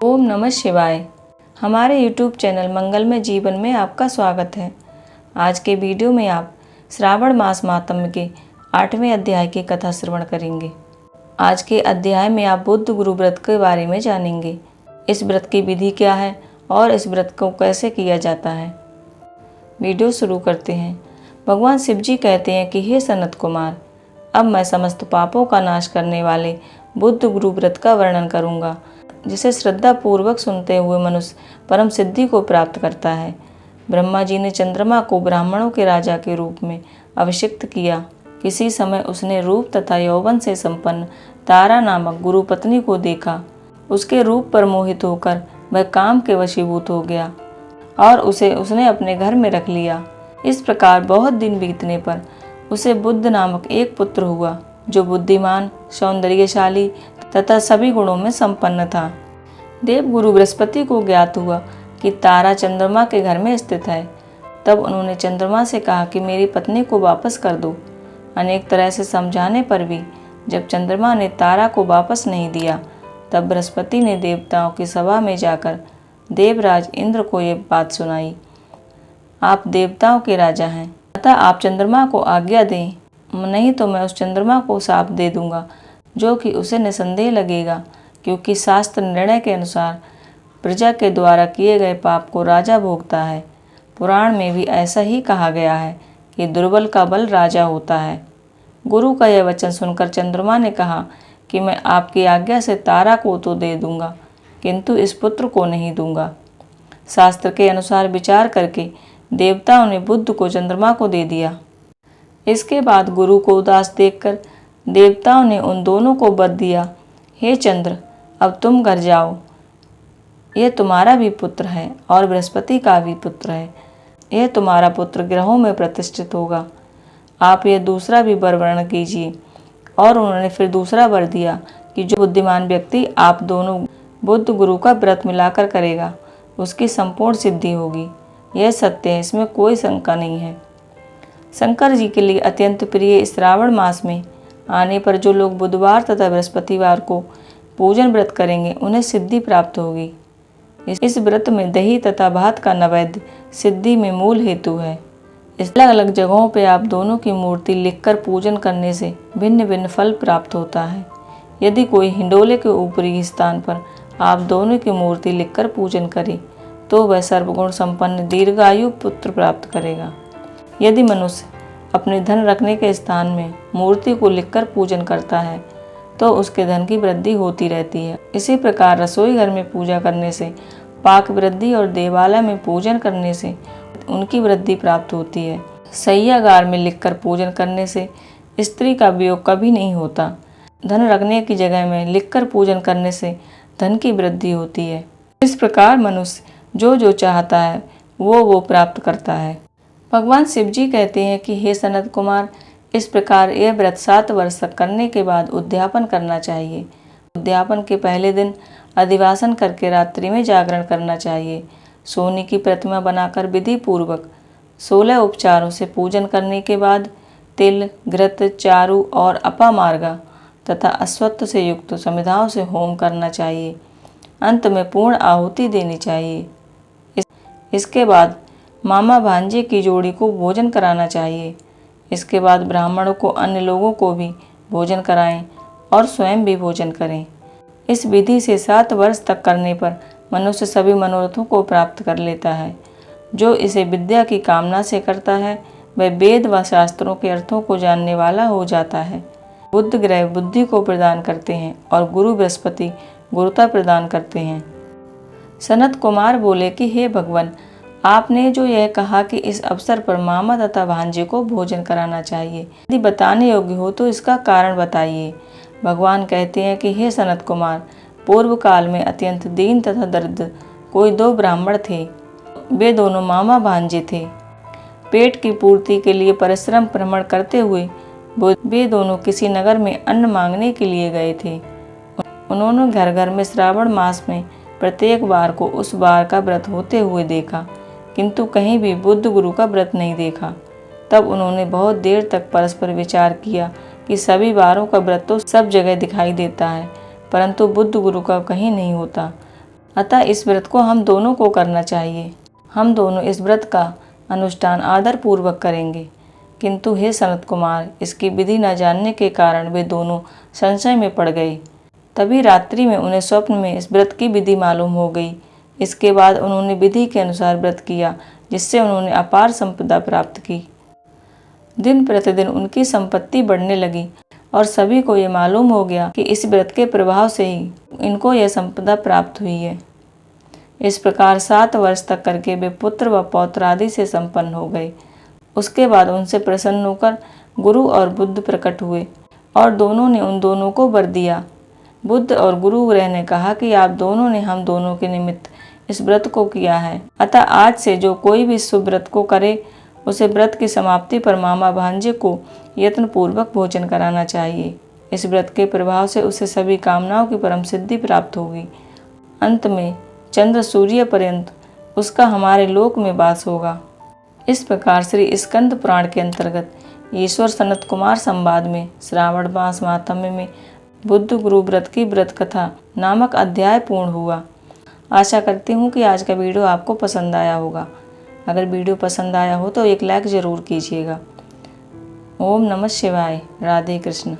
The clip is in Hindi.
ओम नमः शिवाय। हमारे YouTube चैनल मंगलमय जीवन में आपका स्वागत है। आज के वीडियो में आप श्रावण मास माहात्म्य के 8वें अध्याय की कथा श्रवण करेंगे। आज के अध्याय में आप बुद्ध गुरु व्रत के बारे में जानेंगे। इस व्रत की विधि क्या है और इस व्रत को कैसे किया जाता है। वीडियो शुरू करते हैं। भगवान शिव जी कहते हैं कि हे सनत कुमार, अब मैं समस्त पापों का नाश करने वाले बुद्ध गुरु व्रत का वर्णन करूंगा, जिसे श्रद्धा पूर्वक सुनते हुए मनुष्य परम सिद्धि को प्राप्त करता है। ब्रह्मा जी ने चंद्रमा को ब्राह्मणों के राजा के रूप में अभिषिक्त किया। किसी समय उसने रूप तथा यौवन से संपन्न तारा नामक गुरु पत्नी को देखा। उसके रूप पर मोहित होकर वह काम के वशीभूत हो गया और उसे उसने अपने घर में रख लिया। इस प्रकार बहुत दिन बीतने पर उसे बुद्ध नामक एक पुत्र हुआ, जो बुद्धिमान, सौंदर्यशाली तथा सभी गुणों में संपन्न था। देवगुरु बृहस्पति को ज्ञात हुआ कि तारा चंद्रमा के घर में स्थित है। तब उन्होंने चंद्रमा से कहा कि मेरी पत्नी को वापस कर दो। अनेक तरह से समझाने पर भी जब चंद्रमा ने तारा को वापस नहीं दिया, तब बृहस्पति ने देवताओं की सभा में जाकर देवराज इंद्र को ये बात सुनाई। आप देवताओं के राजा हैं, अतः आप चंद्रमा को आज्ञा दें, नहीं तो मैं उस चंद्रमा को शाप दे दूंगा, जो कि उसे निसंदेह लगेगा, क्योंकि शास्त्र निर्णय के अनुसार प्रजा के द्वारा किए गए पाप को राजा भोगता है। पुराण में भी ऐसा ही कहा गया है कि दुर्बल का बल राजा होता है। गुरु का यह वचन सुनकर चंद्रमा ने कहा कि मैं आपकी आज्ञा से तारा को तो दे दूंगा, किंतु इस पुत्र को नहीं दूंगा। शास्त्र के अनुसार विचार करके देवताओं ने बुद्ध को चंद्रमा को दे दिया। इसके बाद गुरु को उदास देखकर देवताओं ने उन दोनों को वर दिया, हे चंद्र, अब तुम घर जाओ। यह तुम्हारा भी पुत्र है और बृहस्पति का भी पुत्र है। यह तुम्हारा पुत्र ग्रहों में प्रतिष्ठित होगा। आप यह दूसरा भी वर वर्ण कीजिए। और उन्होंने फिर दूसरा वर दिया कि जो बुद्धिमान व्यक्ति आप दोनों बुद्ध गुरु का व्रत मिलाकर करेगा, उसकी संपूर्ण सिद्धि होगी। यह सत्य है, इसमें कोई शंका नहीं है। शंकर जी के लिए अत्यंत प्रिय श्रावण मास में आने पर जो लोग बुधवार तथा बृहस्पतिवार को पूजन व्रत करेंगे, उन्हें सिद्धि प्राप्त होगी। इस व्रत में दही तथा भात का नैवेद्य सिद्धि में मूल हेतु है। इस अलग अलग जगहों पर आप दोनों की मूर्ति लिखकर पूजन करने से भिन्न भिन्न फल प्राप्त होता है। यदि कोई हिंडोले के ऊपरी स्थान पर आप दोनों की मूर्ति लिखकर पूजन करे, तो वह सर्वगुण संपन्न दीर्घायु पुत्र प्राप्त करेगा। यदि मनुष्य अपने धन रखने के स्थान में मूर्ति को लिखकर पूजन करता है, तो उसके धन की वृद्धि होती रहती है। इसी प्रकार रसोई घर में पूजा करने से पाक वृद्धि और देवालय में पूजन करने से उनकी वृद्धि प्राप्त होती है। शय्यागार में लिखकर पूजन करने से स्त्री का वियोग कभी नहीं होता। धन रखने की जगह में लिखकर पूजन करने से धन की वृद्धि होती है। इस प्रकार मनुष्य जो चाहता है वो प्राप्त करता है। भगवान शिव जी कहते हैं कि हे सनत कुमार, इस प्रकार यह व्रत 7 वर्ष तक करने के बाद उद्यापन करना चाहिए। उद्यापन के पहले दिन अधिवासन करके रात्रि में जागरण करना चाहिए। सोने की प्रतिमा बनाकर विधि पूर्वक 16 उपचारों से पूजन करने के बाद तिल, घृत, चारु और अपामार्गा तथा अश्वत्थ से युक्त समिधाओं से होम करना चाहिए। अंत में पूर्ण आहुति देनी चाहिए। इसके बाद मामा भांजे की जोड़ी को भोजन कराना चाहिए। इसके बाद ब्राह्मणों को अन्य लोगों को भी भोजन कराएं और स्वयं भी भोजन करें। इस विधि से 7 वर्ष तक करने पर मनुष्य सभी मनोरथों को प्राप्त कर लेता है। जो इसे विद्या की कामना से करता है, वह वेद व शास्त्रों के अर्थों को जानने वाला हो जाता है। बुध ग्रह बुद्धि को प्रदान करते हैं और गुरु बृहस्पति गुरुता प्रदान करते हैं। सनत कुमार बोले कि हे भगवान, आपने जो यह कहा कि इस अवसर पर मामा तथा भांजे को भोजन कराना चाहिए, यदि बताने योग्य हो तो इसका कारण बताइए। भगवान कहते हैं कि हे सनत कुमार, पूर्व काल में अत्यंत दीन तथा दरिद्र कोई 2 ब्राह्मण थे। वे दोनों मामा भांजे थे। पेट की पूर्ति के लिए परिश्रम भ्रमण करते हुए वे दोनों किसी नगर में अन्न मांगने के लिए गए थे। उन्होंने घर घर में श्रावण मास में प्रत्येक बार को उस बार का व्रत होते हुए देखा, किंतु कहीं भी बुद्ध गुरु का व्रत नहीं देखा। तब उन्होंने बहुत देर तक परस्पर विचार किया कि सभी बारों का व्रत तो सब जगह दिखाई देता है, परंतु बुद्ध गुरु का कहीं नहीं होता। अतः इस व्रत को हम दोनों को करना चाहिए। हम दोनों इस व्रत का अनुष्ठान आदर पूर्वक करेंगे। किंतु हे सनत कुमार, इसकी विधि न जानने के कारण वे दोनों संशय में पड़ गए। तभी रात्रि में उन्हें स्वप्न में इस व्रत की विधि मालूम हो गई। इसके बाद उन्होंने विधि के अनुसार व्रत किया, जिससे उन्होंने अपार संपदा प्राप्त की। दिन प्रतिदिन उनकी संपत्ति बढ़ने लगी और सभी को ये मालूम हो गया कि इस व्रत के प्रभाव से ही इनको यह संपदा प्राप्त हुई है। इस प्रकार 7 वर्ष तक करके वे पुत्र व पौत्र आदि से संपन्न हो गए। उसके बाद उनसे प्रसन्न होकर गुरु और बुद्ध प्रकट हुए और दोनों ने उन दोनों को वर दिया। बुद्ध और गुरु ग्रह ने कहा कि आप दोनों ने हम दोनों के निमित्त इस व्रत को किया है, अतः आज से जो कोई भी शुभ व्रत को करे उसे व्रत की समाप्ति पर मामा भांजे को यत्न पूर्वक भोजन कराना चाहिए। इस व्रत के प्रभाव से उसे सभी कामनाओं की परम सिद्धि प्राप्त होगी। अंत में चंद्र सूर्य पर्यंत उसका हमारे लोक में वास होगा। इस प्रकार श्री स्कंद पुराण के अंतर्गत ईश्वर सनत कुमार संवाद में श्रावण मास महात्म्य में बुद्ध गुरु व्रत की व्रत कथा नामक अध्याय पूर्ण हुआ। आशा करती हूँ कि आज का वीडियो आपको पसंद आया होगा। अगर वीडियो पसंद आया हो तो एक लाइक ज़रूर कीजिएगा। ओम नमः शिवाय। राधे कृष्ण।